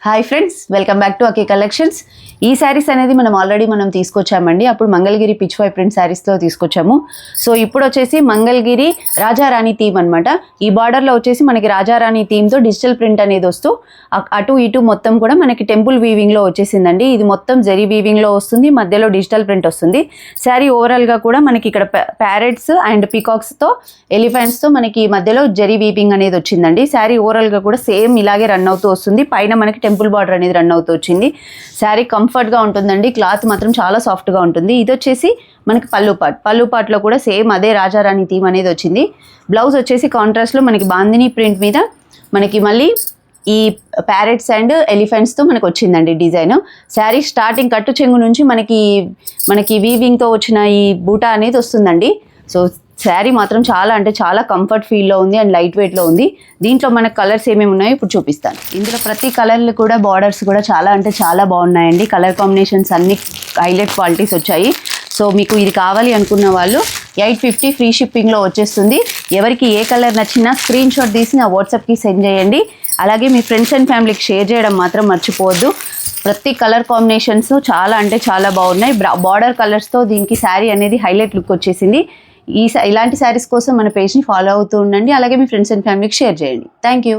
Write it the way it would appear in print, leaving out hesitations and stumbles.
Hi friends, welcome back to అకే collections. ఈ saris అనేది మనం ఆల్రెడీ తీసుకొచ్చామండి. అప్పుడు మంగళగిరి పిచ్ వై ప్రింట్ శారీస్లో తీసుకొచ్చాము. సో ఇప్పుడు వచ్చేసి మంగళగిరి రాజారాణి థీమ్ అనమాట. ఈ బార్డర్లో వచ్చేసి మనకి రాజారాణి థీమ్తో డిజిటల్ ప్రింట్ అనేది వస్తూ అటు ఇటు మొత్తం కూడా మనకి టెంపుల్ వీవింగ్లో వచ్చేసిందండి. ఇది మొత్తం జరీ వీవింగ్లో వస్తుంది, మధ్యలో డిజిటల్ ప్రింట్ వస్తుంది. శారీ ఓవరాల్గా కూడా మనకి ఇక్కడ ప్యారెట్స్ అండ్ పీకాక్స్తో ఎలిఫెంట్స్తో మనకి మధ్యలో జరీ వీవింగ్ అనేది వచ్చిందండి. శారీ ఓవరాల్గా కూడా సేమ్ ఇలాగే రన్ అవుతూ వస్తుంది. పైన మనకి టెంపుల్ బార్డర్ అనేది రన్ అవుతూ వచ్చింది. శారీ కంఫర్ట్గా ఉంటుందండి, క్లాత్ మాత్రం చాలా సాఫ్ట్గా ఉంటుంది. ఇది వచ్చేసి మనకి పళ్ళు పార్ట్లో కూడా సేమ్ అదే రాజారాణి థీమ్ అనేది వచ్చింది. బ్లౌజ్ వచ్చేసి కాంట్రాస్ట్లో మనకి బాందిని ప్రింట్ మీద మనకి మళ్ళీ ఈ ప్యారెట్స్ అండ్ ఎలిఫెంట్స్తో మనకు వచ్చిందండి డిజైన్. శారీ స్టార్టింగ్ కట్టు చెంగు నుంచి మనకి వీవింగ్తో వచ్చిన ఈ బూటా అనేది వస్తుందండి. సో శారీ మాత్రం చాలా అంటే చాలా కంఫర్ట్ ఫీల్లో ఉంది అండ్ లైట్ వెయిట్లో ఉంది. దీంట్లో మనకు కలర్స్ ఏమేమి ఉన్నాయో ఇప్పుడు చూపిస్తాను. ఇందులో ప్రతి కలర్లు కూడా బార్డర్స్ కూడా చాలా అంటే చాలా బాగున్నాయండి. కలర్ కాంబినేషన్స్ అన్ని హైలైట్ క్వాలిటీస్ వచ్చాయి. సో మీకు ఇది కావాలి అనుకున్న వాళ్ళు 850 ఫ్రీ షిప్పింగ్లో వచ్చేస్తుంది. ఎవరికి ఏ కలర్ నచ్చినా స్క్రీన్ షాట్ తీసి నా వాట్సాప్కి సెండ్ చేయండి. అలాగే మీ ఫ్రెండ్స్ అండ్ ఫ్యామిలీకి షేర్ చేయడం మాత్రం మర్చిపోవద్దు. ప్రతి కలర్ కాంబినేషన్స్ చాలా అంటే చాలా బాగున్నాయి. బార్డర్ కలర్స్తో దీనికి శారీ అనేది హైలైట్ లుక్ వచ్చేసింది. ఇలాంటి శారీస్ కోసం మన పేజ్ని ఫాలో అవుతూ ఉండండి. అలాగే మీ ఫ్రెండ్స్ అండ్ ఫ్యామిలీకి షేర్ చేయండి. Thank you.